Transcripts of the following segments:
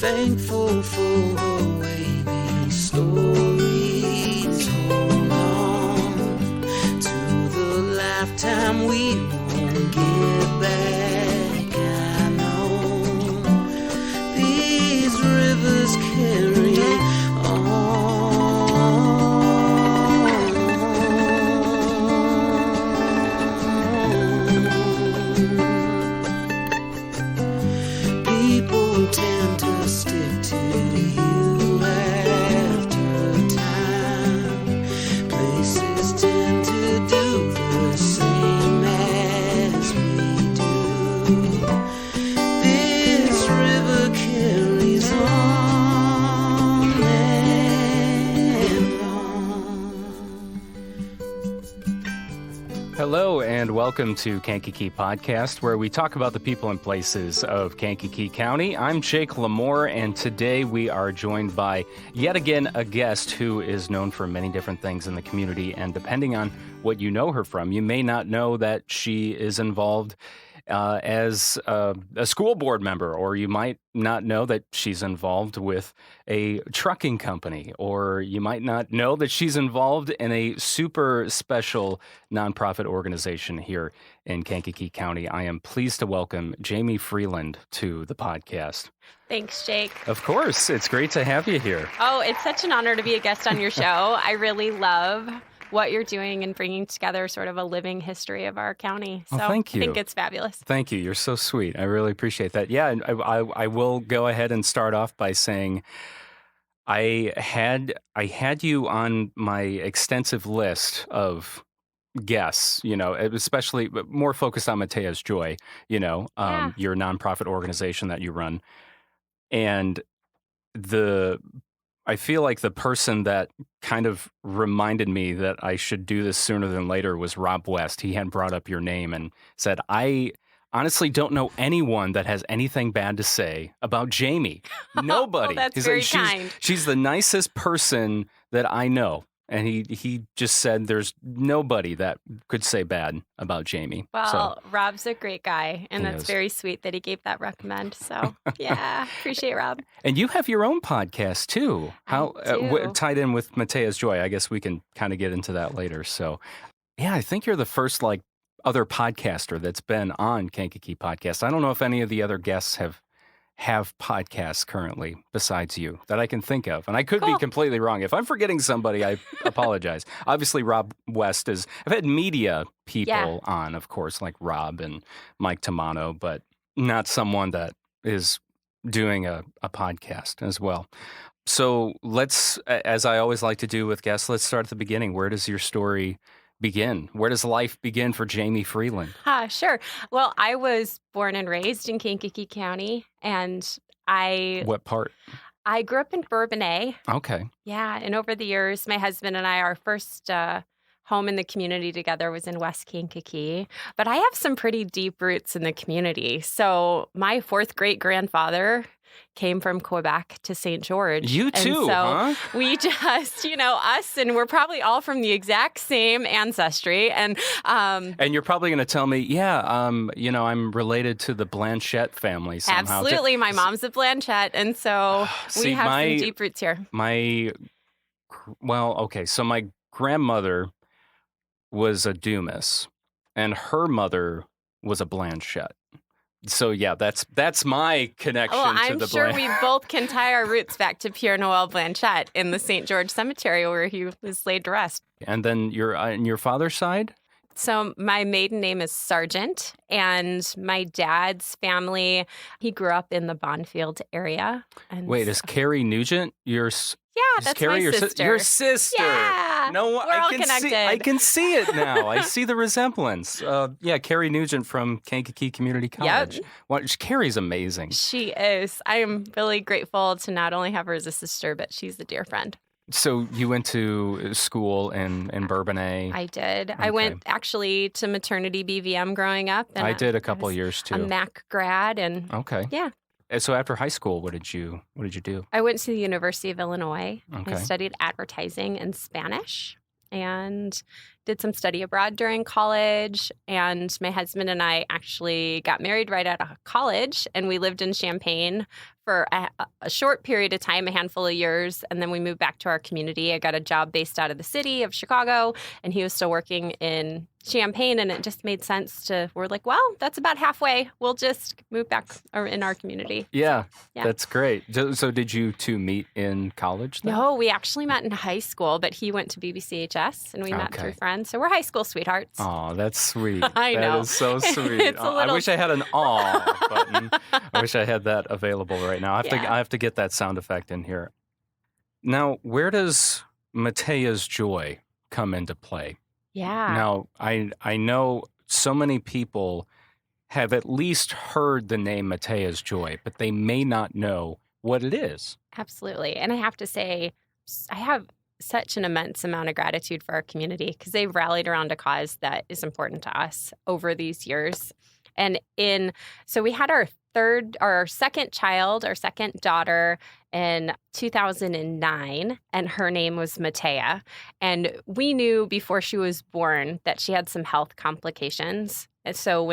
thankful for a waving stories. Hold on to the lifetime we won't get back. I know these rivers carry on. People tend to stick to you after time. Places tend to do the same as we do. This river carries on and on. Hello and welcome to Kankakee Podcast, where we talk about the people and places of Kankakee County. I'm Jake LaMore, and today we are joined by, yet again, a guest who is known for many different things in the community, and depending on what you know her from, you may not know that she is involved as a school board member, or you might not know that she's involved with a trucking company, or you might not know that she's involved in a super special nonprofit organization here in Kankakee County. I am pleased to welcome Jamie Freedlund to the podcast. Thanks, Jake. Of course. It's great to have you here. Oh, it's such an honor to be a guest on your show. I really love what you're doing and bringing together sort of a living history of our county. So thank you. I think it's fabulous. Thank you. You're so sweet. I really appreciate that. Yeah, and I will go ahead and start off by saying I had you on my extensive list of guests, especially more focused on Matteas Joy, your nonprofit organization that you run. And I feel like the person that kind of reminded me that I should do this sooner than later was Rob West. He had brought up your name and said, I honestly don't know anyone that has anything bad to say about Jamie. Nobody. Well, that's He's very like, kind. She's the nicest person that I know. And he just said there's nobody that could say bad about Jamie. Well, Rob's a great guy, and that's is. very sweet that he gave that recommend. So, yeah, appreciate Rob. And you have your own podcast, too. How tied in with Matteas Joy. I guess we can kind of get into that later. So, yeah, I think you're the first, other podcaster that's been on Kankakee Podcast. I don't know if any of the other guests have podcasts currently besides you that I can think of. And I could be completely wrong. If I'm forgetting somebody, I apologize. Obviously, Rob West I've had media people on, of course, like Rob and Mike Tamano, but not someone that is doing a podcast as well. So let's, as I always like to do with guests, let's start at the beginning. Where does your story begin? Where does life begin for Jamie Freedlund? Sure. Well, I was born and raised in Kankakee County, and What part? I grew up in Bourbonnais. Okay. Yeah, and over the years, my husband and I, our first home in the community together was in West Kankakee. But I have some pretty deep roots in the community. So my fourth great-grandfather came from Quebec to St. George. You too, huh? We just, us, and we're probably all from the exact same ancestry. And you're probably going to tell me, I'm related to the Blanchette family somehow. Absolutely. My mom's a Blanchette, and so we have some deep roots here. So my grandmother was a Dumas, and her mother was a Blanchette. So, yeah, that's my connection to the I'm sure we both can tie our roots back to Pierre Noel Blanchette in the St. George Cemetery where he was laid to rest. And then your father's side? So my maiden name is Sargent, and my dad's family, he grew up in the Bonfield area. And wait, is Carrie Nugent that's Carrie, my sister. Your sister. Yeah, no, we're all connected. I can see it now. I see the resemblance. Carrie Nugent from Kankakee Community College. Yep. Carrie's amazing. She is. I am really grateful to not only have her as a sister, but she's a dear friend. So you went to school in Bourbonnais? I did. Okay. I went actually to maternity BVM growing up. And I did a couple years too. A MAC grad, and okay, yeah. So after high school, what did you do? I went to the University of Illinois. Okay. I studied advertising and Spanish, and did some study abroad during college, and my husband and I actually got married right out of college, and we lived in Champaign for a short period of time, a handful of years, and then we moved back to our community. I got a job based out of the city of Chicago, and he was still working in Champaign, and it just made sense we're like, well, that's about halfway. We'll just move back in our community. Yeah, so, yeah. That's great. So did you two meet in college then? No, we actually met in high school, but he went to BBCHS, and we met through friends. So we're high school sweethearts. Oh, that's sweet. I know. That is so sweet. I wish I had an aw button. I wish I had that available right now. I have to get that sound effect in here. Now, where does Matteas Joy come into play? Yeah. Now, I know so many people have at least heard the name Matteas Joy, but they may not know what it is. Absolutely. And I have to say, I have such an immense amount of gratitude for our community because they've rallied around a cause that is important to us over these years. And so we had our second child, our second daughter in 2009, and her name was Mattea. And we knew before she was born that she had some health complications. And so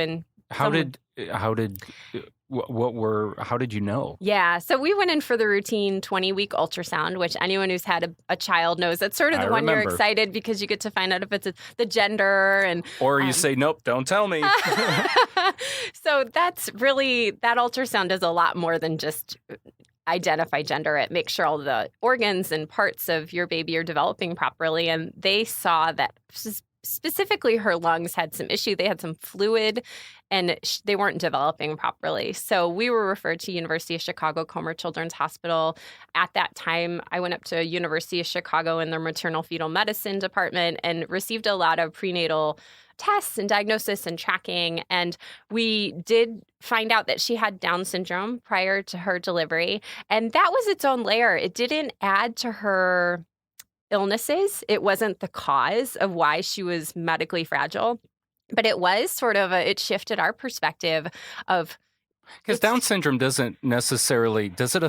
how did you know? Yeah, so we went in for the routine 20-week ultrasound, which anyone who's had a child knows. That's sort of the one you're excited because you get to find out if it's the gender or you say, nope, don't tell me. So that ultrasound does a lot more than just identify gender. It makes sure all the organs and parts of your baby are developing properly. And they saw that specifically her lungs had some issue. They had some fluid and they weren't developing properly. So we were referred to University of Chicago Comer Children's Hospital. At that time, I went up to University of Chicago in their maternal fetal medicine department and received a lot of prenatal tests and diagnosis and tracking. And we did find out that she had Down syndrome prior to her delivery. And that was its own layer. It didn't add to her illnesses. It wasn't the cause of why she was medically fragile, but it was sort of it shifted our perspective of because Down syndrome doesn't necessarily does it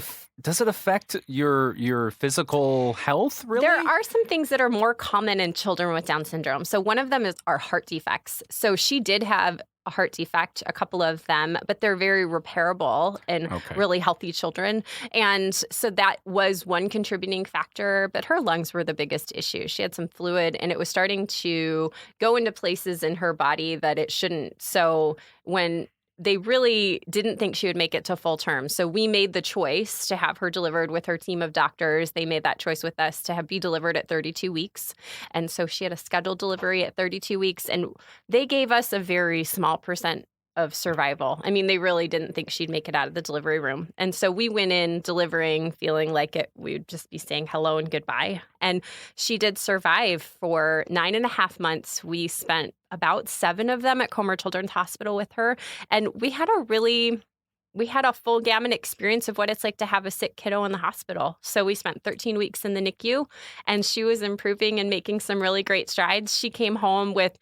affect your physical health really? There are some things that are more common in children with Down syndrome. So one of them are heart defects. So she did have a heart defect, a couple of them, but they're very repairable in really healthy children. And so that was one contributing factor, but her lungs were the biggest issue. She had some fluid and it was starting to go into places in her body that it shouldn't. So when they really didn't think she would make it to full term. So we made the choice to have her delivered with her team of doctors. They made that choice with us to be delivered at 32 weeks. And so she had a scheduled delivery at 32 weeks. And they gave us a very small percent of survival. I mean, they really didn't think she'd make it out of the delivery room. And so we went in delivering feeling like we would just be saying hello and goodbye. And she did survive for 9.5 months. We spent about 7 of them at Comer Children's Hospital with her. And we had a full gamut experience of what it's like to have a sick kiddo in the hospital. So we spent 13 weeks in the NICU, and she was improving and making some really great strides. She came home with,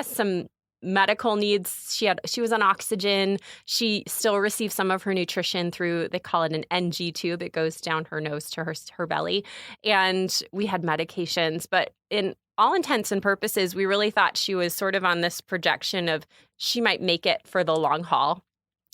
some medical needs. She was on oxygen. She still received some of her nutrition through, they call it an NG tube. It goes down her nose to her belly. And we had medications, but in all intents and purposes, we really thought she was sort of on this projection of she might make it for the long haul.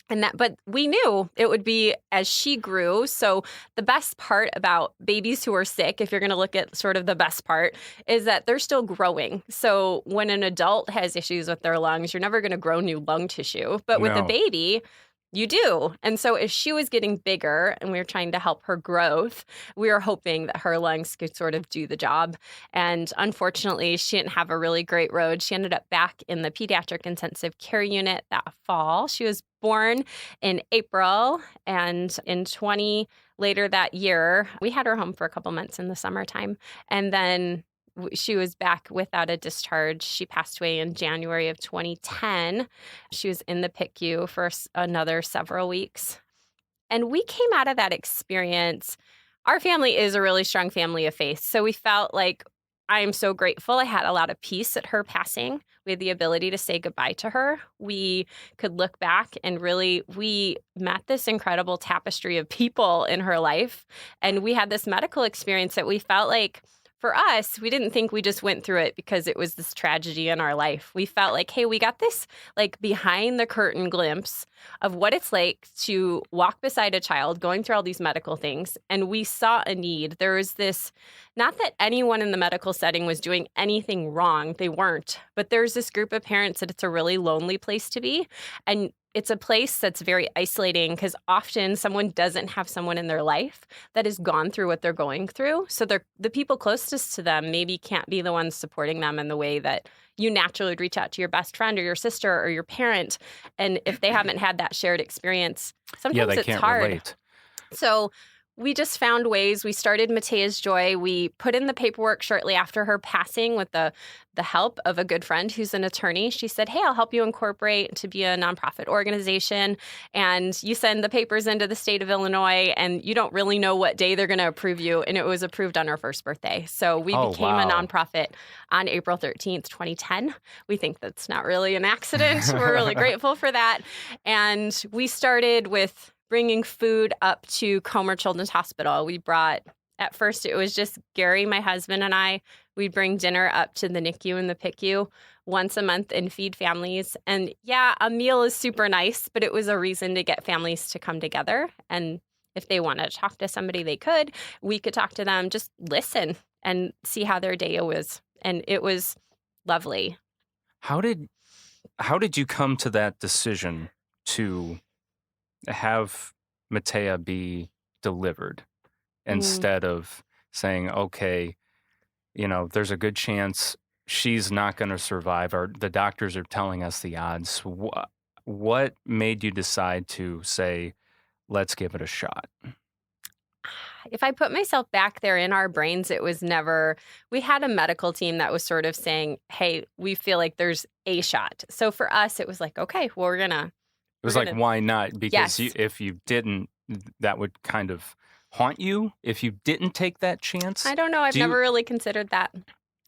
But we knew it would be as she grew. So the best part about babies who are sick, if you're going to look at sort of the best part, is that they're still growing. So when an adult has issues with their lungs, you're never going to grow new lung tissue. But with a baby, you do. And so as she was getting bigger and we were trying to help her growth, we were hoping that her lungs could sort of do the job. And unfortunately, she didn't have a really great road. She ended up back in the pediatric intensive care unit that fall. She was born in April, and later that year, we had her home for a couple months in the summertime. And then she was back without a discharge. She passed away in January of 2010. She was in the PICU for another several weeks. And we came out of that experience. Our family is a really strong family of faith. So we felt like I am so grateful. I had a lot of peace at her passing. We had the ability to say goodbye to her. We could look back and we met this incredible tapestry of people in her life. And we had this medical experience that we felt like for us, we didn't think we just went through it because it was this tragedy in our life. We felt like, hey, we got this like behind the curtain glimpse of what it's like to walk beside a child going through all these medical things. And we saw a need. There was this, not that anyone in the medical setting was doing anything wrong. They weren't. But there's this group of parents that it's a really lonely place to be. And it's a place that's very isolating because often someone doesn't have someone in their life that has gone through what they're going through. So the people closest to them maybe can't be the ones supporting them in the way that you naturally would reach out to your best friend or your sister or your parent. And if they haven't had that shared experience, sometimes they it's can't hard. relate. So we just found ways. We started Matteas Joy. We put in the paperwork shortly after her passing with the help of a good friend who's an attorney. She said, hey, I'll help you incorporate to be a nonprofit organization. And you send the papers into the state of Illinois, and you don't really know what day they're going to approve you. And it was approved on our first birthday. So we became a nonprofit on April 13th, 2010. We think that's not really an accident. We're really grateful for that. And we started with bringing food up to Comer Children's Hospital. We brought, at first it was just Gary, my husband, and I. We'd bring dinner up to the NICU and the PICU once a month and feed families. And yeah, a meal is super nice, but it was a reason to get families to come together. And if they wanted to talk to somebody, they could. We could talk to them, just listen and see how their day was. And it was lovely. How did you come to that decision to have Mattea be delivered instead of saying, okay, there's a good chance she's not going to survive, or the doctors are telling us the odds. What made you decide to say, let's give it a shot? If I put myself back there in our brains, it was never, we had a medical team that was sort of saying, hey, we feel like there's a shot. So for us, it was like, okay, well, we're going to. It was like, why not? Because Yes. if you didn't, that would kind of haunt you if you didn't take that chance. I don't know. I've never really considered that.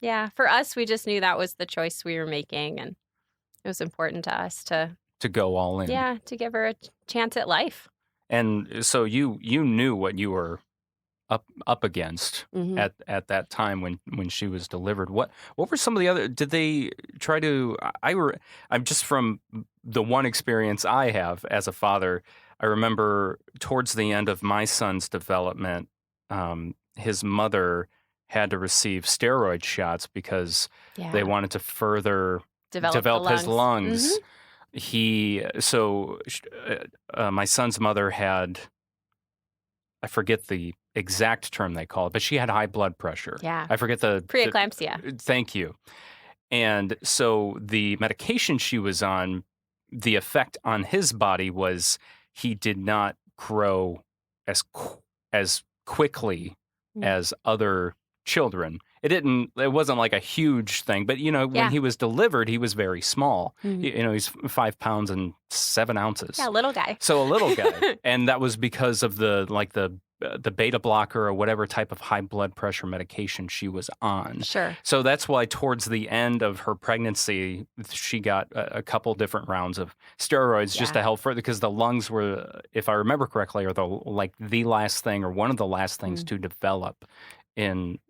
Yeah. For us, we just knew that was the choice we were making. And it was important to us to go all in. Yeah, to give her a chance at life. And so you knew what you were up against at that time when she was delivered. What were some of the other? Did they try to? I'm just from the one experience I have as a father. I remember towards the end of my son's development, his mother had to receive steroid shots because they wanted to further develop his lungs. My son's mother had, I forget the exact term they call it, but she had high blood pressure. Yeah. I forget the preeclampsia. Thank you. And so the medication she was on, the effect on his body was he did not grow as quickly as other children. It wasn't like a huge thing, but when he was delivered, he was very small. He's 5 pounds and 7 ounces. Yeah, little guy. So a little guy. And that was because of the beta blocker or whatever type of high blood pressure medication she was on. Sure. So that's why towards the end of her pregnancy, she got a couple different rounds of steroids just to help further, because the lungs were, if I remember correctly, are the last thing or one of the last things to develop in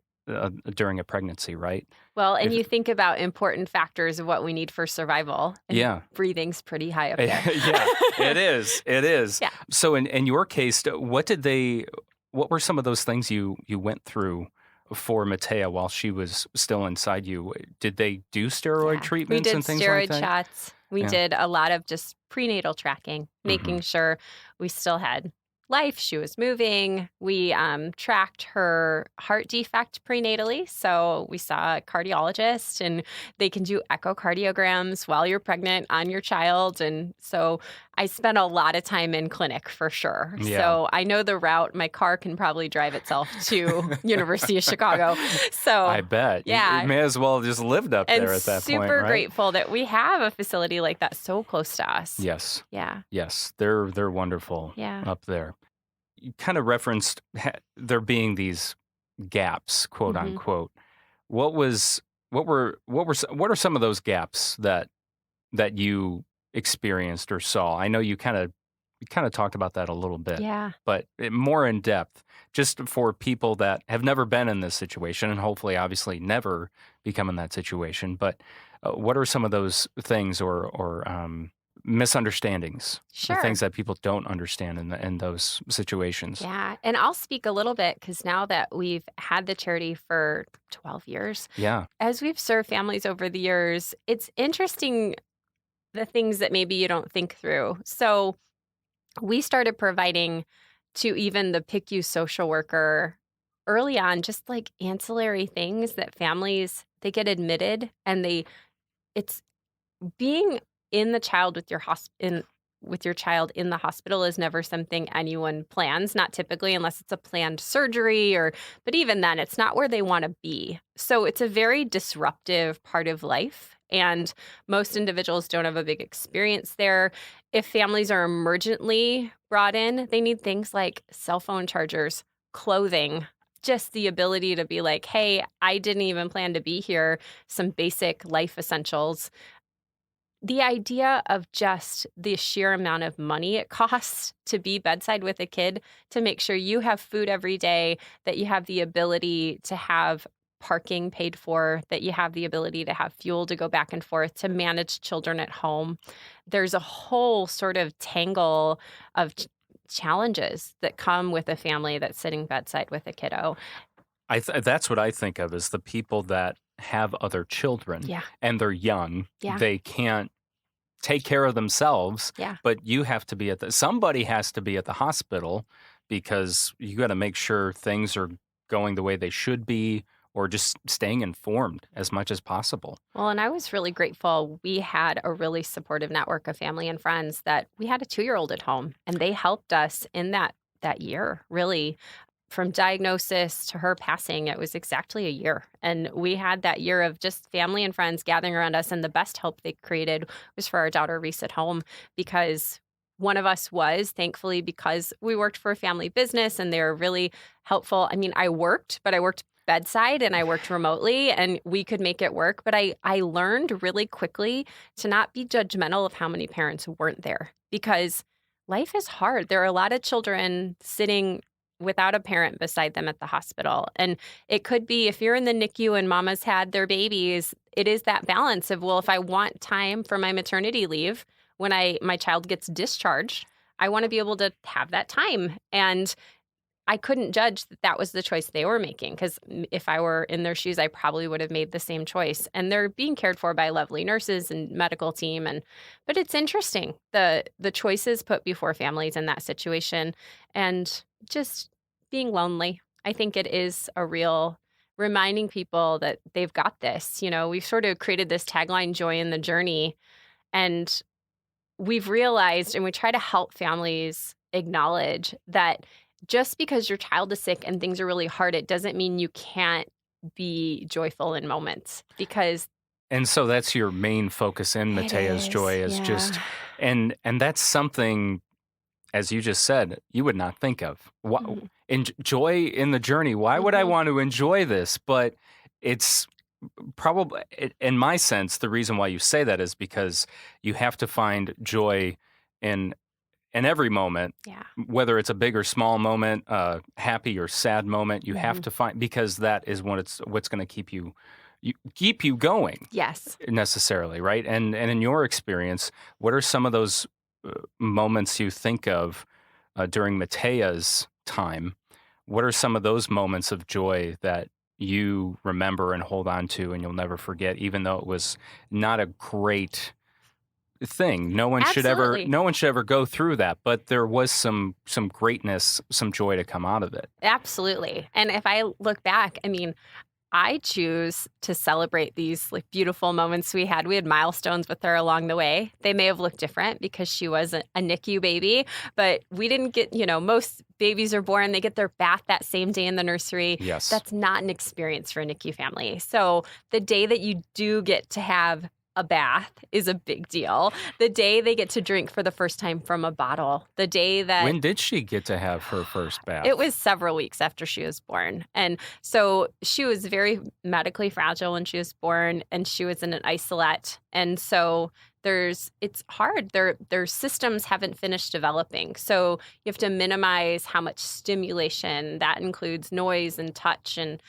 during a pregnancy, right? Well, and you think about important factors of what we need for survival. And breathing's pretty high up there. Yeah, it is. It is. Yeah. So in your case, what were some of those things you went through for Mattea while she was still inside you? Did they do steroid treatments and things like that? We did steroid shots. We did a lot of just prenatal tracking, making sure we still had life. She was moving. We tracked her heart defect prenatally. So we saw a cardiologist, and they can do echocardiograms while you're pregnant on your child. And so I spent a lot of time in clinic for sure. Yeah. So I know the route. My car can probably drive itself to University of Chicago. So I bet. Yeah. You may as well have just lived up there at that point, super right? grateful that we have a facility like that so close to us. Yes. Yeah. Yes. They're wonderful up there. You kind of referenced there being these gaps, quote unquote. What are some of those gaps that you experienced or saw? I know you kind of we kind of talked about that a little bit, Yeah. but more in depth, just for people that have never been in this situation and hopefully, obviously, never become in that situation. But what are some of those things or misunderstandings, the Sure. things that people don't understand in those situations? Yeah. And I'll speak a little bit because now that we've had the charity for 12 years, Yeah. as we've served families over the years, it's interesting the things that maybe you don't think through. So we started providing to even the PICU social worker early on, just like ancillary things that families, they get admitted and it's being in the child with your with your child in the hospital is never something anyone plans, not typically unless it's a planned surgery but even then it's not where they want to be. So it's a very disruptive part of life. And most individuals don't have a big experience there. If families are emergently brought in, they need things like cell phone chargers, clothing, just the ability to be like, hey, I didn't even plan to be here, some basic life essentials. The idea of just the sheer amount of money it costs to be bedside with a kid, to make sure you have food every day, that you have the ability to have parking paid for, that you have the ability to have fuel to go back and forth, to manage children at home. There's a whole sort of tangle of challenges that come with a family that's sitting bedside with a kiddo. That's what I think of as the people that have other children Yeah. and they're young. Yeah. They can't take care of themselves, Yeah. but you have to be somebody has to be at the hospital because you got to make sure things are going the way they should be, or just staying informed as much as possible. Well, and I was really grateful. We had a really supportive network of family and friends that we had a 2-year-old at home, and they helped us in that year, really. From diagnosis to her passing, it was exactly a year. And we had that year of just family and friends gathering around us. And the best help they created was for our daughter, Reese, at home, because one of us was, thankfully, because we worked for a family business and they were really helpful. I mean, I worked bedside and I worked remotely and we could make it work. But I learned really quickly to not be judgmental of how many parents weren't there, because life is hard. There are a lot of children sitting without a parent beside them at the hospital. And it could be, if you're in the NICU and mama's had their babies, it is that balance of, well, if I want time for my maternity leave when my child gets discharged, I want to be able to have that time. And I couldn't judge that was the choice they were making, because if I were in their shoes, I probably would have made the same choice. And they're being cared for by lovely nurses and medical team. But it's interesting, the choices put before families in that situation, and just being lonely. I think it is a real reminding people that they've got this. You know, we've sort of created this tagline, joy in the journey, and we've realized, and we try to help families acknowledge that just because your child is sick and things are really hard, it doesn't mean you can't be joyful in moments, because. And so that's your main focus in Matteas Joy, is just, and that's something, as you just said, you would not think of. Joy in the journey. Why would I want to enjoy this? But it's probably, in my sense, the reason why you say that is because you have to find joy in every moment, whether it's a big or small moment, happy or sad moment. You have to find, because that is what's going to keep you going. Yes, necessarily, right? And in your experience, what are some of those moments you think of during Mattea's time? What are some of those moments of joy that you remember and hold on to and you'll never forget, even though it was not a great thing? No one should ever go through that, but there was some greatness, some joy to come out of it. Absolutely. And if I look back, I mean, I choose to celebrate these like beautiful moments we had. We had milestones with her along the way. They may have looked different because she was a NICU baby, but we didn't get, most babies are born, they get their bath that same day in the nursery. Yes. That's not an experience for a NICU family. So the day that you do get to have a bath is a big deal. The day they get to drink for the first time from a bottle. The day that... When did she get to have her first bath? It was several weeks after she was born. And so she was very medically fragile when she was born, and she was in an isolette. And so it's hard. Their systems haven't finished developing. So you have to minimize how much stimulation. That includes noise and touch and,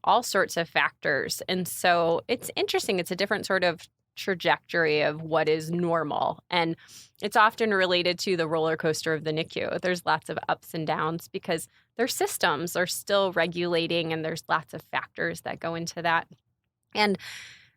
all sorts of factors. And so it's interesting. It's a different sort of trajectory of what is normal. And it's often related to the roller coaster of the NICU. There's lots of ups and downs because their systems are still regulating, and there's lots of factors that go into that. And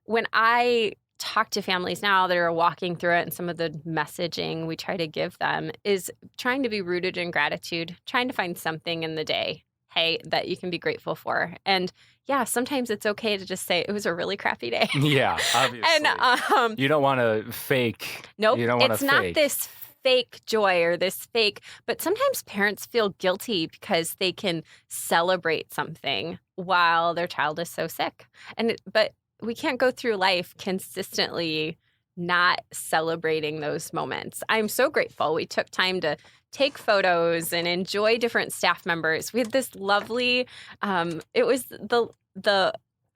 when I talk to families now that are walking through it, and some of the messaging we try to give them is trying to be rooted in gratitude, trying to find something in the day, hey, that you can be grateful for. And yeah, sometimes it's okay to just say it was a really crappy day. Yeah, obviously. And you don't want to fake. Nope, you don't want to it's not this fake joy or this fake, but sometimes parents feel guilty because they can celebrate something while their child is so sick. But we can't go through life consistently not celebrating those moments. I'm so grateful we took time to take photos and enjoy different staff members. We had this lovely, it was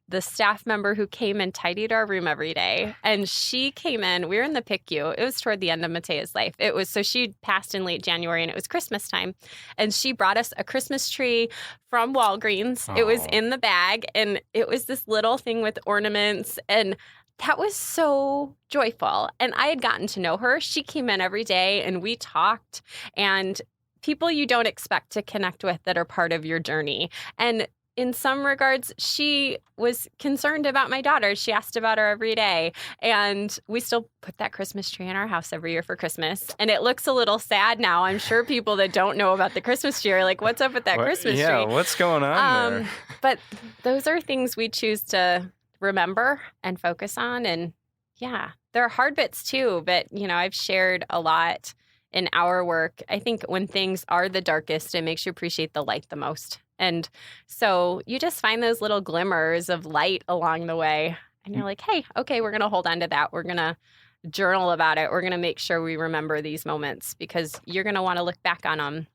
the staff member who came and tidied our room every day. And she came in, we were in the PICU. It was toward the end of Mattea's life. So she passed in late January, and it was Christmas time. And she brought us a Christmas tree from Walgreens. It was in the bag, and it was this little thing with ornaments. And that was so joyful. And I had gotten to know her. She came in every day, and we talked. And people you don't expect to connect with that are part of your journey. And in some regards, she was concerned about my daughter. She asked about her every day. And we still put that Christmas tree in our house every year for Christmas. And it looks a little sad now. I'm sure people that don't know about the Christmas tree are like, what's up with that Christmas tree? Yeah, what's going on there? But those are things we choose to remember and focus on. And yeah, there are hard bits too. But, I've shared a lot in our work. I think when things are the darkest, it makes you appreciate the light the most. And so you just find those little glimmers of light along the way. And you're like, hey, okay, we're going to hold on to that. We're going to journal about it. We're going to make sure we remember these moments because you're going to want to look back on them.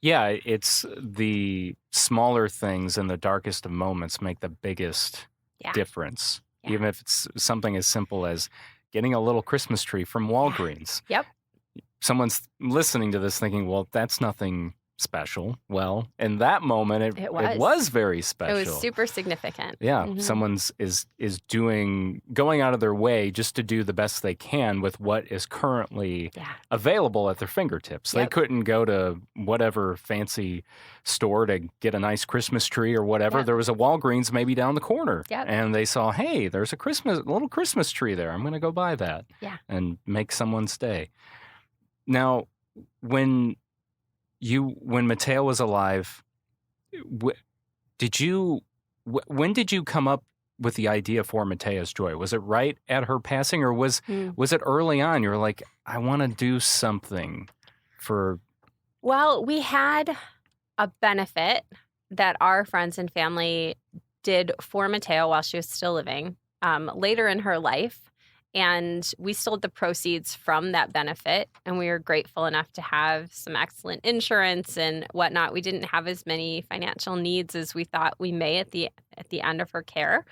Yeah, it's the smaller things and the darkest of moments make the biggest difference. Yeah. Even if it's something as simple as getting a little Christmas tree from Walgreens. Yep. Someone's listening to this thinking, well, that's nothing special. Well, in that moment, it was very special. It was super significant. Yeah, someone's is going out of their way just to do the best they can with what is currently available at their fingertips. Yep. They couldn't go to whatever fancy store to get a nice Christmas tree or whatever. Yep. There was a Walgreens maybe down the corner, and they saw, hey, there's a little Christmas tree there. I'm going to go buy that and make someone's day. Now, when Mattea was alive, when did you come up with the idea for Matteas Joy? Was it right at her passing, or was it early on? You were like, I want to do something for. Well, we had a benefit that our friends and family did for Mattea while she was still living, later in her life. And we sold the proceeds from that benefit, and we were grateful enough to have some excellent insurance and whatnot. We didn't have as many financial needs as we thought we may at the end of her care.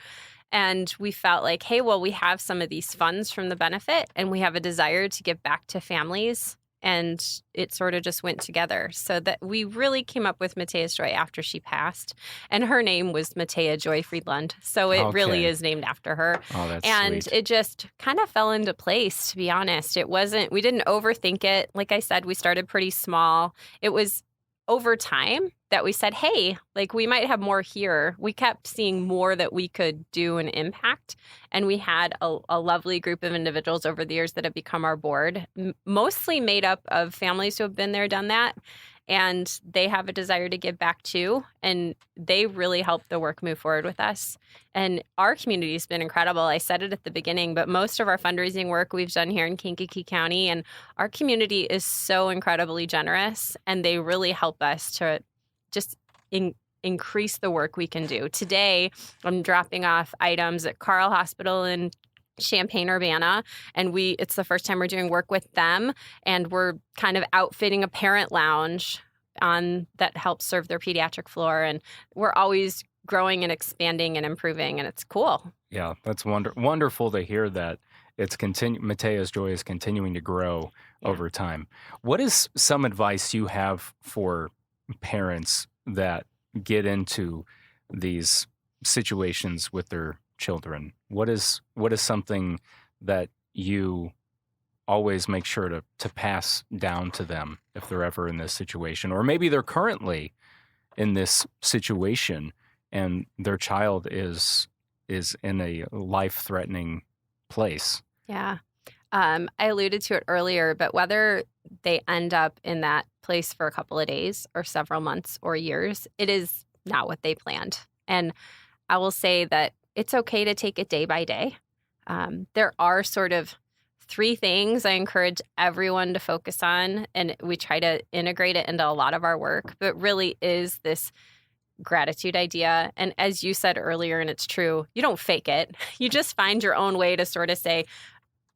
And we felt like, hey, well, we have some of these funds from the benefit, and we have a desire to give back to families. And it sort of just went together. So that we really came up with Matteas Joy after she passed. And her name was Mattea Joy Freedlund. So it really is named after her. Oh, that's and sweet. It just kind of fell into place, to be honest. We didn't overthink it. Like I said, we started pretty small. It was over time that we said, hey, like we might have more here. We kept seeing more that we could do and impact. And we had a lovely group of individuals over the years that have become our board, mostly made up of families who have been there, done that. And they have a desire to give back too. And they really helped the work move forward with us. And our community has been incredible. I said it at the beginning, but most of our fundraising work we've done here in Kankakee County. And our community is so incredibly generous. And they really help us to just increase the work we can do. Today, I'm dropping off items at Carle Hospital in Champaign-Urbana, and it's the first time we're doing work with them, and we're kind of outfitting a parent lounge that helps serve their pediatric floor, and we're always growing and expanding and improving, and it's cool. Yeah, that's wonderful to hear that. Matteas Joy is continuing to grow over time. What is some advice you have for parents that get into these situations with their children? What is something that you always make sure to pass down to them if they're ever in this situation, or maybe they're currently in this situation and their child is in a life-threatening place? Yeah. I alluded to it earlier, but whether they end up in that place for a couple of days or several months or years, it is not what they planned. And I will say that it's okay to take it day by day. There are sort of 3 things I encourage everyone to focus on, and we try to integrate it into a lot of our work, but really is this gratitude idea. And as you said earlier, and it's true, you don't fake it. You just find your own way to sort of say,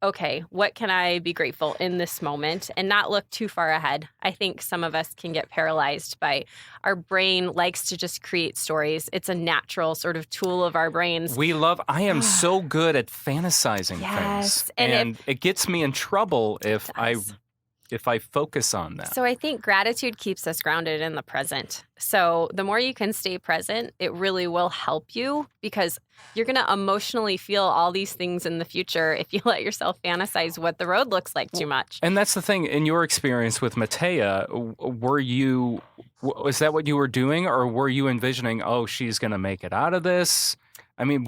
okay, what can I be grateful in this moment, and not look too far ahead. I think some of us can get paralyzed by our brain likes to just create stories. It's a natural sort of tool of our brains. I am so good at fantasizing things. And it gets me in trouble if I focus on that. So I think gratitude keeps us grounded in the present. So the more you can stay present, it really will help you, because you're going to emotionally feel all these things in the future if you let yourself fantasize what the road looks like too much. And that's the thing. In your experience with Mattea, was that what you were doing, or were you envisioning, oh, she's going to make it out of this? I mean,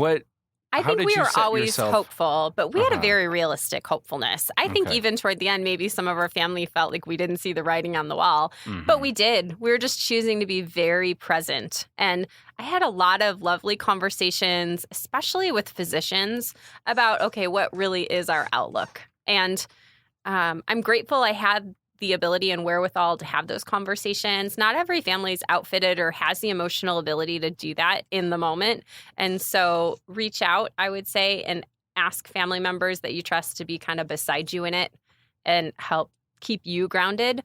I think we were always hopeful, but we had a very realistic hopefulness. I think even toward the end, maybe some of our family felt like we didn't see the writing on the wall, but we did. We were just choosing to be very present. And I had a lot of lovely conversations, especially with physicians, about, okay, what really is our outlook? And I'm grateful I had the ability and wherewithal to have those conversations. Not every family is outfitted or has the emotional ability to do that in the moment. And so reach out, I would say, and ask family members that you trust to be kind of beside you in it and help keep you grounded.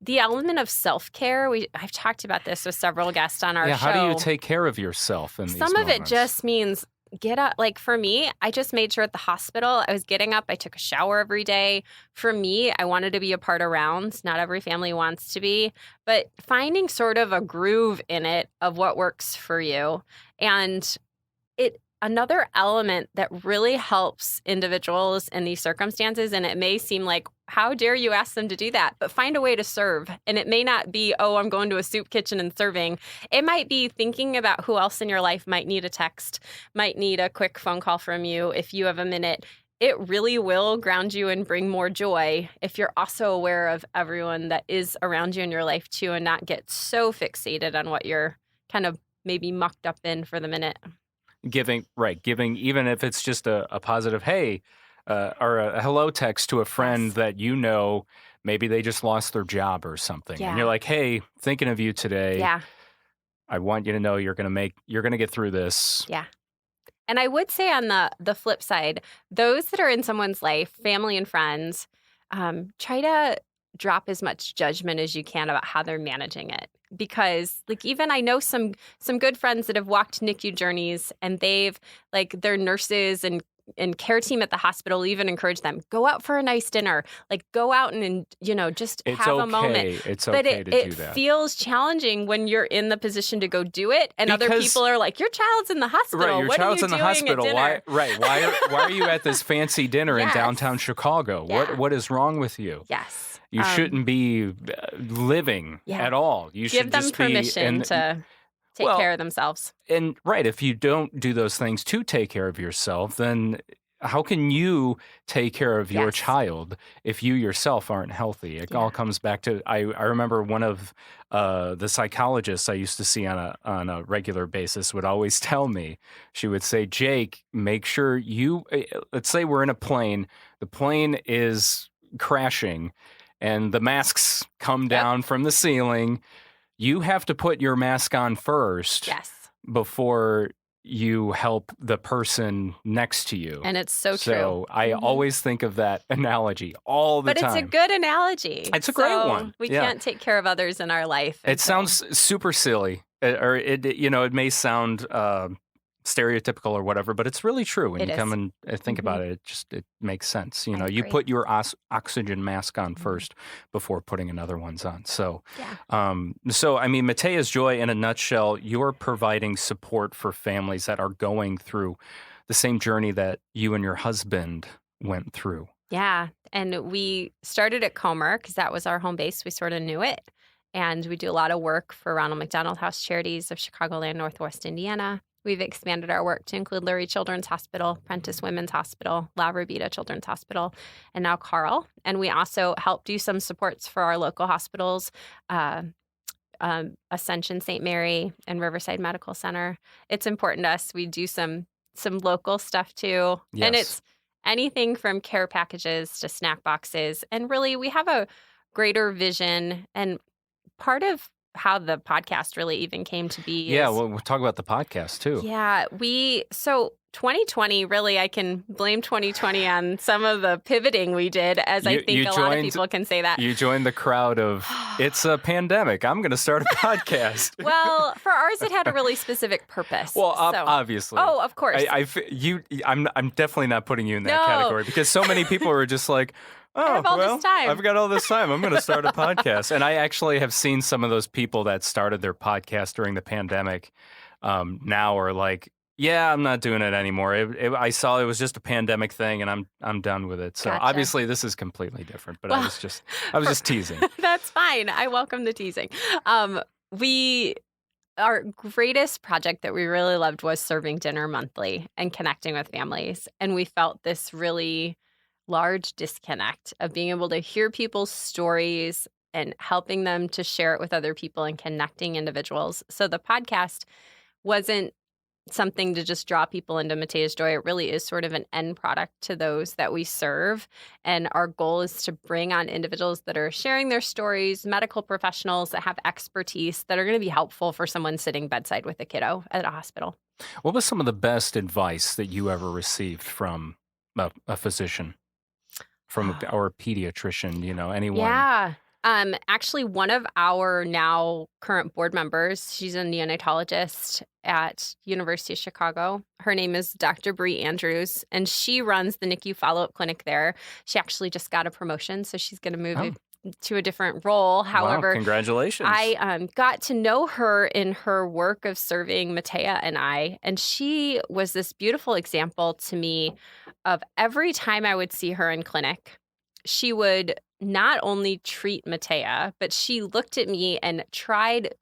The element of self-care, I've talked about this with several guests on our show. How do you take care of yourself in these moments? Some of it just means get up. Like for me, I just made sure at the hospital I was getting up. I took a shower every day. For me, I wanted to be a part of rounds. Not every family wants to be, but finding sort of a groove in it of what works for you. And another element that really helps individuals in these circumstances, and it may seem like, how dare you ask them to do that? But find a way to serve. And it may not be, oh, I'm going to a soup kitchen and serving. It might be thinking about who else in your life might need a text, might need a quick phone call from you if you have a minute. It really will ground you and bring more joy if you're also aware of everyone that is around you in your life too, and not get so fixated on what you're kind of maybe mucked up in for the minute. Giving, even if it's just a positive, hey, or a hello text to a friend that you know, maybe they just lost their job or something. Yeah. And you're like, hey, thinking of you today. Yeah. I want you to know you're going to get through this. Yeah. And I would say on the flip side, those that are in someone's life, family and friends, try to drop as much judgment as you can about how they're managing it. Because like even I know some good friends that have walked NICU journeys, and they've their nurses and care team at the hospital even encourage them, go out for a nice dinner, go out and just have a moment. It's okay to do that. It feels challenging when you're in the position to go do it, and other people are like, your child's in the hospital. Right, your child's in the hospital. Why are you at this fancy dinner in downtown Chicago? Yeah. What is wrong with you? Yes. You shouldn't be living at all. You should give them just permission to take care of themselves. And if you don't do those things to take care of yourself, then how can you take care of your child if you yourself aren't healthy? It all comes back to, I remember one of the psychologists I used to see on a regular basis would always tell me, she would say, Jake, make sure let's say we're in a plane, the plane is crashing, and the masks come down from the ceiling. You have to put your mask on first before you help the person next to you. And it's so true. So I always think of that analogy all the time. But it's a good analogy. It's a great one. We can't take care of others in our life. It sounds super silly, or it may sound stereotypical or whatever, but it's really true. When It you is. come and think about it, it makes sense. You know, you agree. put your oxygen mask on first before putting another one's on. So, Yeah. so I mean, Matteas Joy, in a nutshell, you're providing support for families that are going through the same journey that you and your husband went through. Yeah. And we started at Comer because that was our home base. We sort of knew it. And we do a lot of work for Ronald McDonald House Charities of Chicagoland, Northwest Indiana. We've expanded our work to include Lurie Children's Hospital, Prentice Women's Hospital, La Rabida Children's Hospital, and now Carl. And we also help do some supports for our local hospitals, Ascension St. Mary and Riverside Medical Center. It's important to us. We do some local stuff too. Yes. And it's anything from care packages to snack boxes. And really, we have a greater vision. And part of how the podcast really even came to be is... Yeah, well, we'll talk about the podcast too. Yeah, so 2020, really, I can blame 2020 on some of the pivoting we did, as I think a lot of people can say that. You joined the crowd of, it's a pandemic, I'm going to start a podcast. Well, for ours, it had a really specific purpose. Well, obviously. Oh, of course. I'm definitely not putting you in that category, because so many people were just like, oh, well, I've got all this time. I'm going to start a podcast. And I actually have seen some of those people that started their podcast during the pandemic now are like, yeah, I'm not doing it anymore. I saw it was just a pandemic thing, and I'm done with it. So Gotcha. Obviously this is completely different, but I was just teasing. That's fine. I welcome the teasing. Our greatest project that we really loved was serving dinner monthly and connecting with families. And we felt this really large disconnect of being able to hear people's stories and helping them to share it with other people and connecting individuals. So the podcast wasn't something to just draw people into Matteas Joy. It really is sort of an end product to those that we serve. And our goal is to bring on individuals that are sharing their stories, medical professionals that have expertise that are going to be helpful for someone sitting bedside with a kiddo at a hospital. What was some of the best advice that you ever received from a physician, from our pediatrician, anyone? Yeah. Actually, one of our now current board members, she's a neonatologist at University of Chicago. Her name is Dr. Bree Andrews, and she runs the NICU follow-up clinic there. She actually just got a promotion, so she's going to move to a different role. However, wow, congratulations. I got to know her in her work of serving Mattea and I, and she was this beautiful example to me of every time I would see her in clinic, she would not only treat Mattea, but she looked at me and tried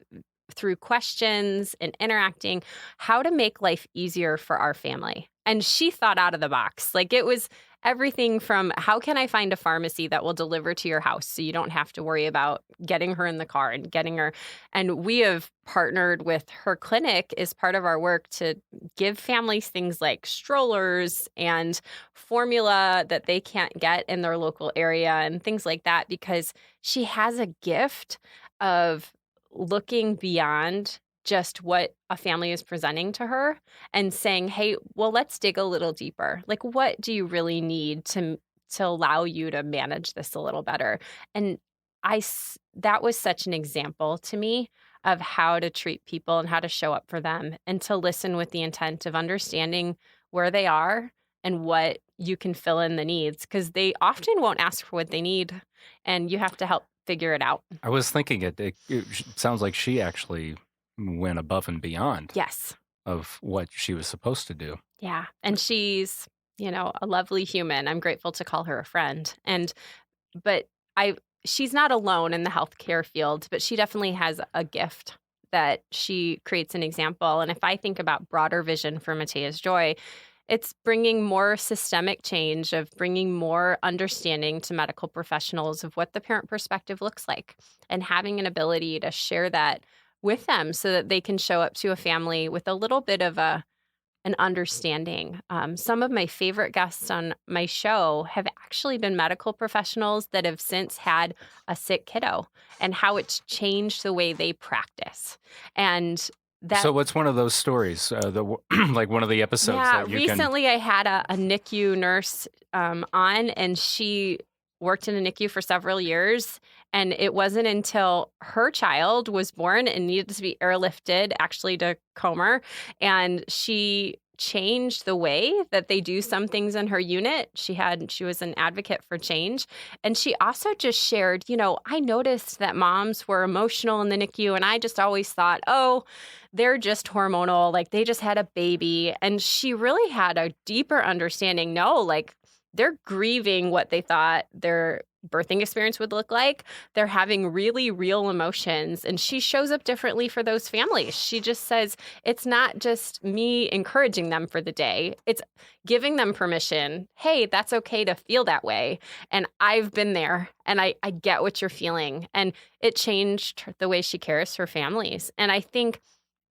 through questions and interacting how to make life easier for our family. And she thought out of the box. Like, it was everything from how can I find a pharmacy that will deliver to your house so you don't have to worry about getting her in the car and getting her. And we have partnered with her clinic as part of our work to give families things like strollers and formula that they can't get in their local area and things like that, because she has a gift of looking beyond just what a family is presenting to her and saying, hey, well, let's dig a little deeper. Like, what do you really need to allow you to manage this a little better? And that was such an example to me of how to treat people and how to show up for them and to listen with the intent of understanding where they are and what you can fill in the needs, because they often won't ask for what they need and you have to help figure it out. I was thinking it sounds like she actually went above and beyond. Yes. Of what she was supposed to do. Yeah. And she's, a lovely human. I'm grateful to call her a friend. But she's not alone in the healthcare field, but she definitely has a gift that she creates an example. And if I think about broader vision for Matteas Joy, it's bringing more systemic change, of bringing more understanding to medical professionals of what the parent perspective looks like and having an ability to share that with them so that they can show up to a family with a little bit of an understanding. Some of my favorite guests on my show have actually been medical professionals that have since had a sick kiddo and how it's changed the way they practice. And so what's one of those stories, like one of the episodes that you recently I had a NICU nurse on, and she worked in a NICU for several years. And it wasn't until her child was born and needed to be airlifted, actually to Comer, and she changed the way that they do some things in her unit. She was an advocate for change. And she also just shared, I noticed that moms were emotional in the NICU, and I just always thought, oh, they're just hormonal, like they just had a baby. And she really had a deeper understanding. No, like they're grieving what they thought their birthing experience would look like. They're having really real emotions, and she shows up differently for those families. She just says, it's not just me encouraging them for the day. It's giving them permission. Hey, that's okay to feel that way. And I've been there, and I get what you're feeling. And it changed the way she cares for families. And I think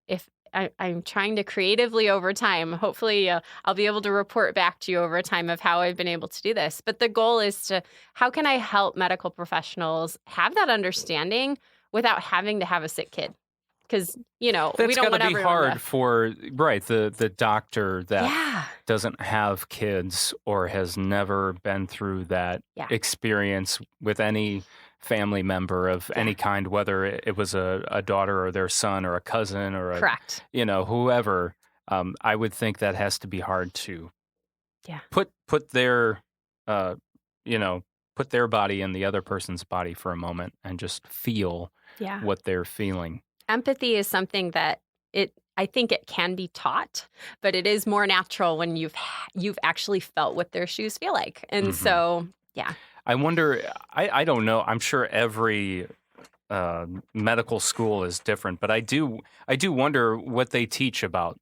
if I'm trying to creatively over time. Hopefully, I'll be able to report back to you over time of how I've been able to do this. But the goal is how can I help medical professionals have that understanding without having to have a sick kid? Because, we don't want everyone That's got to be hard for, the doctor that doesn't have kids or has never been through that experience with any family member of any kind, whether it was a daughter or their son or a cousin or Correct. Whoever. I would think that has to be hard to put their put their body in the other person's body for a moment and just feel what they're feeling. Empathy is something that I think it can be taught, but it is more natural when you've actually felt what their shoes feel like. And so, I wonder, I don't know, I'm sure every medical school is different, but I do wonder what they teach about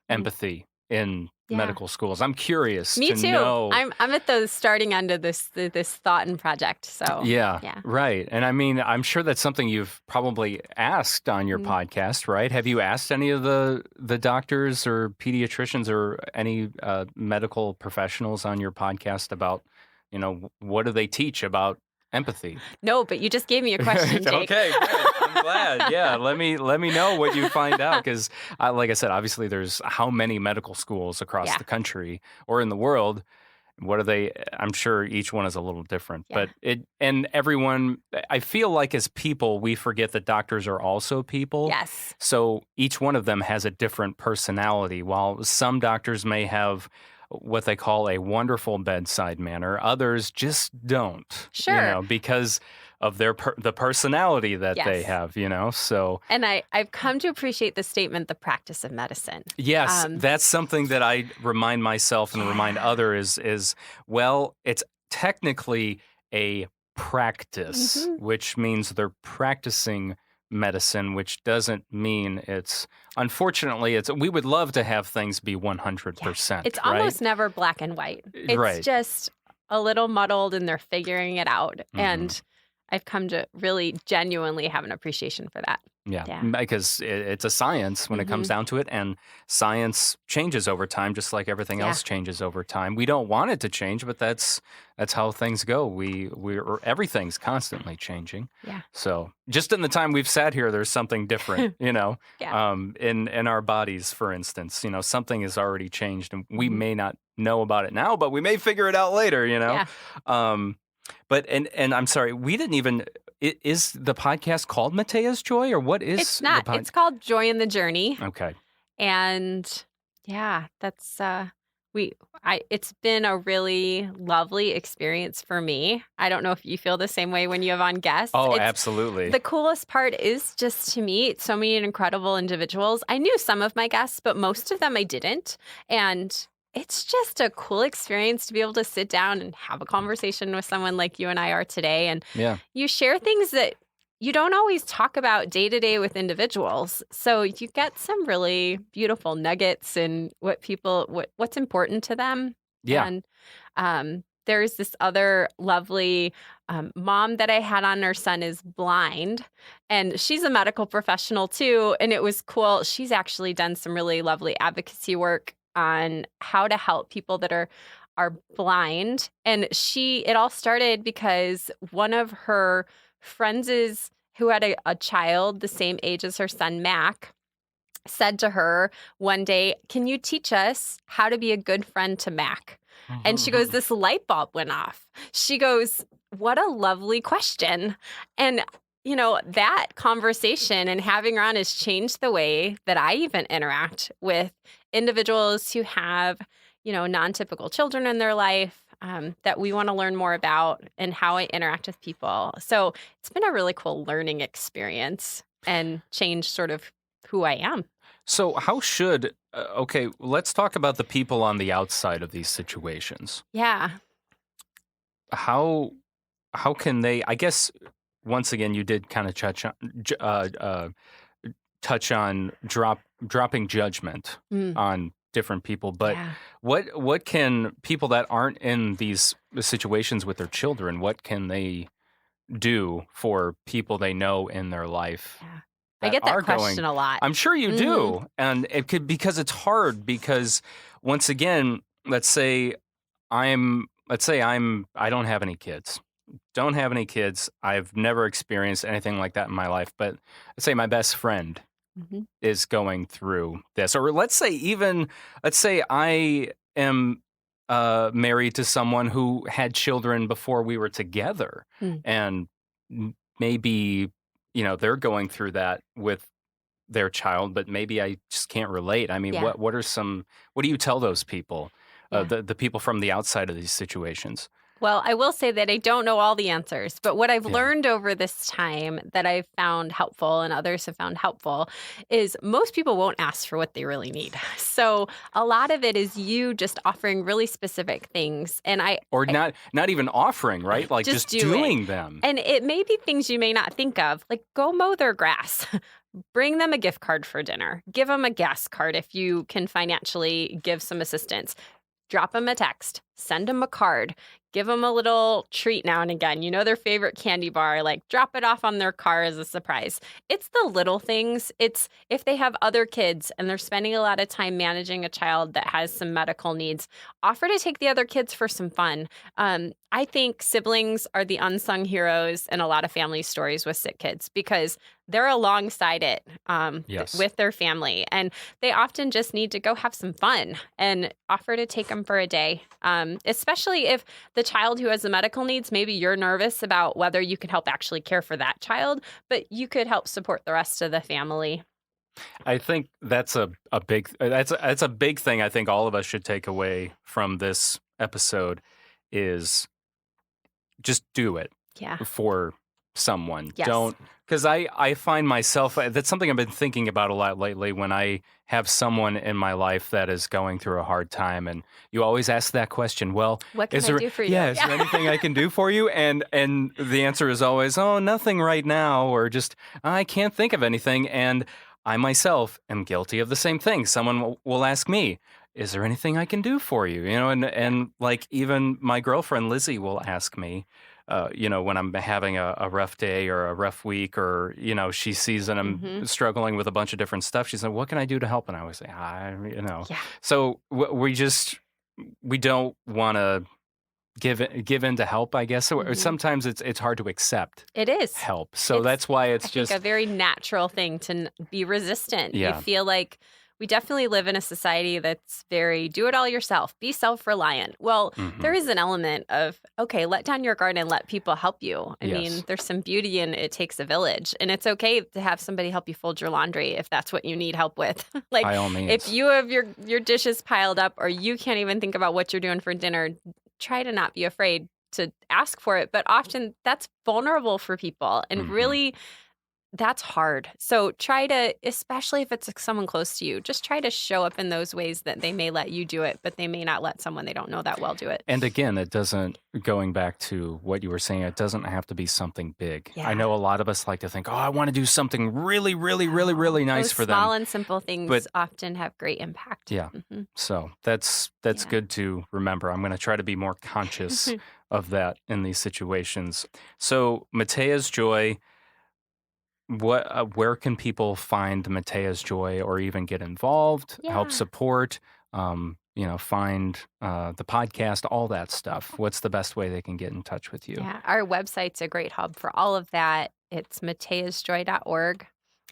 empathy in medical schools. I'm curious Me to too. know. I'm at the starting end of this thought and project. So right. And I mean, I'm sure that's something you've probably asked on your podcast, right? Have you asked any of the doctors or pediatricians or any medical professionals on your podcast about, what do they teach about empathy? No, but you just gave me a question, Jake. Okay, good. I'm glad. Yeah, let me know what you find out, because, like I said, obviously there's how many medical schools across the country or in the world. What are they? I'm sure each one is a little different, but everyone. I feel like as people, we forget that doctors are also people. Yes. So each one of them has a different personality. While some doctors may have what they call a wonderful bedside manner, others just don't. Sure. Because of the personality that they have, so. And I've come to appreciate the statement, the practice of medicine. Yes, that's something that I remind myself and remind others is, well, it's technically a practice, which means they're practicing medicine, which doesn't mean unfortunately, we would love to have things be 100%. It's almost never black and white. It's just a little muddled, and they're figuring it out. And I've come to really genuinely have an appreciation for that. Yeah. Because it's a science when it comes down to it, and science changes over time, just like everything else changes over time. We don't want it to change, but that's how things go. Everything's constantly changing. Yeah. So just in the time we've sat here, there's something different, in our bodies, for instance. Something has already changed, and we may not know about it now, but we may figure it out later. Yeah. But I'm sorry, we didn't even. Is the podcast called Matteas Joy, or what is? It's not. It's called Joy in the Journey. Okay. And that's it's been a really lovely experience for me. I don't know if you feel the same way when you have on guests. Oh, absolutely. The coolest part is just to meet so many incredible individuals. I knew some of my guests, but most of them I didn't. And it's just a cool experience to be able to sit down and have a conversation with someone like you and I are today. And you share things that you don't always talk about day to day with individuals. So you get some really beautiful nuggets in what's important to them. Yeah. And there's this other lovely mom that I had on. Her son is blind, and she's a medical professional too. And it was cool. She's actually done some really lovely advocacy work on how to help people that are blind. And it all started because one of her friends who had a child the same age as her son, Mac, said to her one day, "Can you teach us how to be a good friend to Mac?" And she goes, this light bulb went off. She goes, what a lovely question. And, that conversation and having her on has changed the way that I even interact with individuals who have, non-typical children in their life that we want to learn more about and how I interact with people. So it's been a really cool learning experience and changed sort of who I am. So how should, let's talk about the people on the outside of these situations. Yeah. How can they, I guess, once again, you did kind of touch on dropping judgment on different people, but what can people that aren't in these situations with their children, what can they do for people they know in their life? Yeah. I get that question a lot. I'm sure you do. And it could, because it's hard, because once again, let's say I don't have any kids. Don't have any kids. I've never experienced anything like that in my life. But let's say my best friend is going through this. Or let's say I am married to someone who had children before we were together. And maybe, they're going through that with their child, but maybe I just can't relate. I mean, what do you tell those people, the people from the outside of these situations? Well, I will say that I don't know all the answers, but what I've learned over this time that I've found helpful and others have found helpful is most people won't ask for what they really need. So a lot of it is you just offering really specific things. And not even offering, right? Like just doing them. And it may be things you may not think of, like go mow their grass. Bring them a gift card for dinner. Give them a gas card if you can financially give some assistance. Drop them a text. Send them a card. Give them a little treat now and again. Their favorite candy bar, like drop it off on their car as a surprise. It's the little things. It's if they have other kids and they're spending a lot of time managing a child that has some medical needs, offer to take the other kids for some fun. I think siblings are the unsung heroes in a lot of family stories with sick kids because they're alongside it with their family. And they often just need to go have some fun and offer to take them for a day, especially if the child who has the medical needs, maybe you're nervous about whether you can help actually care for that child, but you could help support the rest of the family. I think that's a big thing I think all of us should take away from this episode is just do it for someone. Yes. Don't, because I find myself, that's something I've been thinking about a lot lately when I have someone in my life that is going through a hard time. And you always ask that question, well, what can I do for you? Yeah, is there anything I can do for you? And the answer is always, oh, nothing right now, or just, I can't think of anything. And I myself am guilty of the same thing. Someone will ask me, is there anything I can do for you? And like even my girlfriend Lizzie will ask me, when I'm having a rough day or a rough week, or, she sees that I'm struggling with a bunch of different stuff. She's like, what can I do to help? And I always say, So we don't want to give in to help, I guess. Or sometimes it's hard to accept. It is help. So that's why I think a very natural thing to be resistant. Yeah. You feel like we definitely live in a society that's very do it all yourself, be self-reliant. Well, there is an element of, okay, let down your guard and let people help you. I mean, there's some beauty in it takes a village. And it's okay to have somebody help you fold your laundry if that's what you need help with. Like, by all means. If you have your dishes piled up or you can't even think about what you're doing for dinner, try to not be afraid to ask for it. But often that's vulnerable for people. And really, that's hard. So try to, especially if it's someone close to you, just try to show up in those ways that they may let you do it, but they may not let someone they don't know that well do it. And again, going back to what you were saying, it doesn't have to be something big. Yeah. I know a lot of us like to think, I want to do something really, really, really, really nice for them. Small and simple things often have great impact. Yeah. So that's good to remember. I'm going to try to be more conscious of that in these situations. So Matteas Joy, where can people find Matteas Joy or even get involved, help support, find the podcast, all that stuff? What's the best way they can get in touch with you? Yeah, our website's a great hub for all of that. It's matteasjoy.org.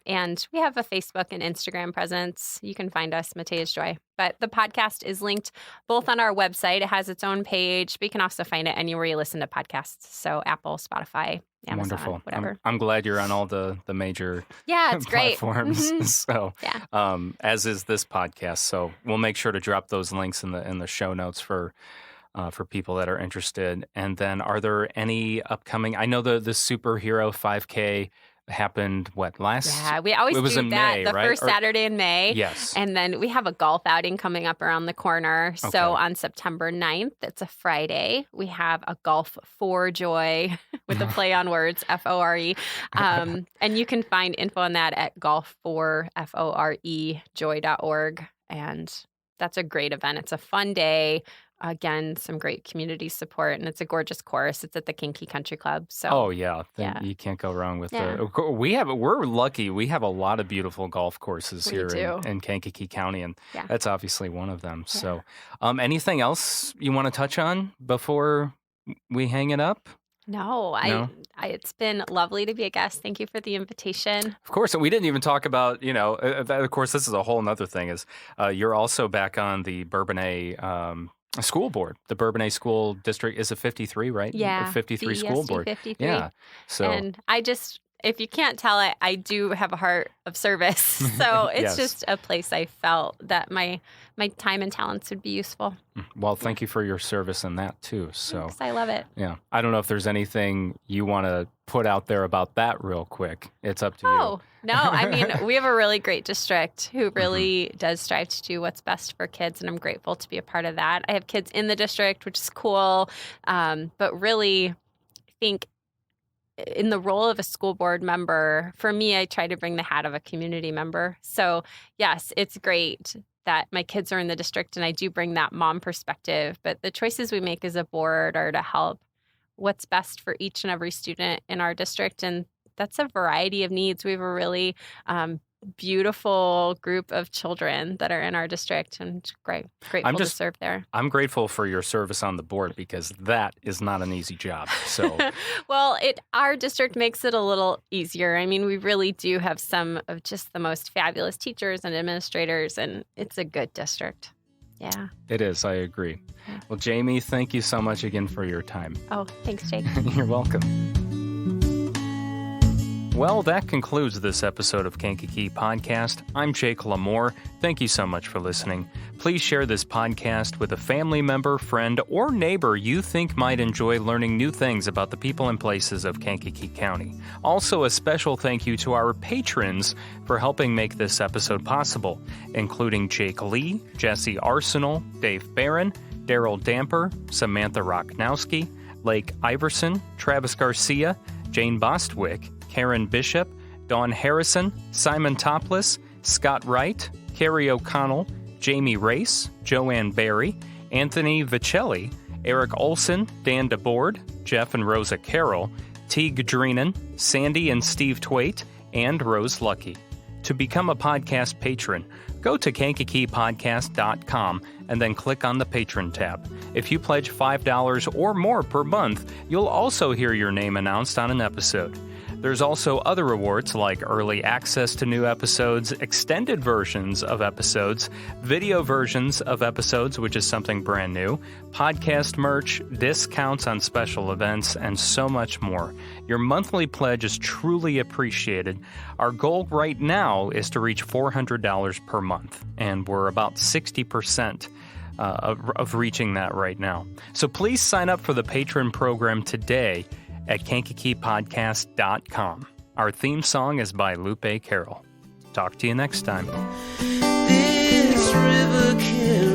And we have a Facebook and Instagram presence. You can find us, Matteas Joy. But the podcast is linked both on our website. It has its own page, but you can also find it anywhere you listen to podcasts. So Apple, Spotify, Amazon, Wonderful. whatever. I'm glad you're on all the major it's great. platforms. Mm-hmm. So, yeah. As is this podcast. So we'll make sure to drop those links in the show notes for people that are interested. And then, are there any upcoming? I know the superhero 5K happened last? Yeah, we always do in that May, the right? first Saturday in May. Yes. And then we have a golf outing coming up around the corner. Okay. So on September 9th, it's a Friday, we have a golf for joy with a play on words, FORE. And you can find info on that at golfforjoy.org. And that's a great event. It's a fun day. Again, some great community support, and it's a gorgeous course. It's at the Kankakee Country Club. So, you can't go wrong with Yeah. We're lucky. We have a lot of beautiful golf courses We here do. in Kankakee County, and Yeah. that's obviously one of them. Yeah. So, anything else you want to touch on before we hang it up? No, it's been lovely to be a guest. Thank you for the invitation. Of course, and we didn't even talk about, of course, this is a whole nother thing, is you're also back on the Bourbonnais school board. The Bourbonnais School District is a 53, right? Yeah. 53 school board. 53. Yeah. So, And if you can't tell it, I do have a heart of service. So it's Yes. just a place I felt that my time and talents would be useful. well, thank you for your service in that too. So, Thanks, I love it. yeah. I don't know if there's anything you want to put out there about that real quick. It's up to Oh, no. I mean, we have a really great district who really does strive to do what's best for kids, and I'm grateful to be a part of that. I have kids in the district, which is cool, but really I think in the role of a school board member, for me, I try to bring the hat of a community member. So, yes, it's great that my kids are in the district, and I do bring that mom perspective, but the choices we make as a board are to help what's best for each and every student in our district, and that's a variety of needs. We have a really beautiful group of children that are in our district, and grateful to serve there. I'm grateful for your service on the board, because that is not an easy job. So, Well, our district makes it a little easier. I mean, we really do have some of just the most fabulous teachers and administrators, and it's a good district. Yeah. it is. I agree. Well, Jamie, thank you so much again for your time. Oh, thanks, Jake. You're welcome. Well, that concludes this episode of Kankakee Podcast. I'm Jake LaMore. Thank you so much for listening. Please share this podcast with a family member, friend, or neighbor you think might enjoy learning new things about the people and places of Kankakee County. Also, a special thank you to our patrons for helping make this episode possible, including Jake Lee, Jesse Arsenal, Dave Barron, Daryl Damper, Samantha Rocknowski, Lake Iverson, Travis Garcia, Jane Bostwick, Karen Bishop, Dawn Harrison, Simon Topless, Scott Wright, Carrie O'Connell, Jamie Race, Joanne Barry, Anthony Vicelli, Eric Olson, Dan DeBoard, Jeff and Rosa Carroll, Teague Dreenan, Sandy and Steve Twait, and Rose Lucky. To become a podcast patron, go to KankakeePodcast.com and then click on the Patron tab. If you pledge $5 or more per month, you'll also hear your name announced on an episode. There's also other rewards like early access to new episodes, extended versions of episodes, video versions of episodes, which is something brand new, podcast merch, discounts on special events, and so much more. Your monthly pledge is truly appreciated. Our goal right now is to reach $400 per month, and we're about 60% of reaching that right now. So please sign up for the patron program today at KankakeePodcast.com. Our theme song is by Lupe Carroll. Talk to you next time. This river carries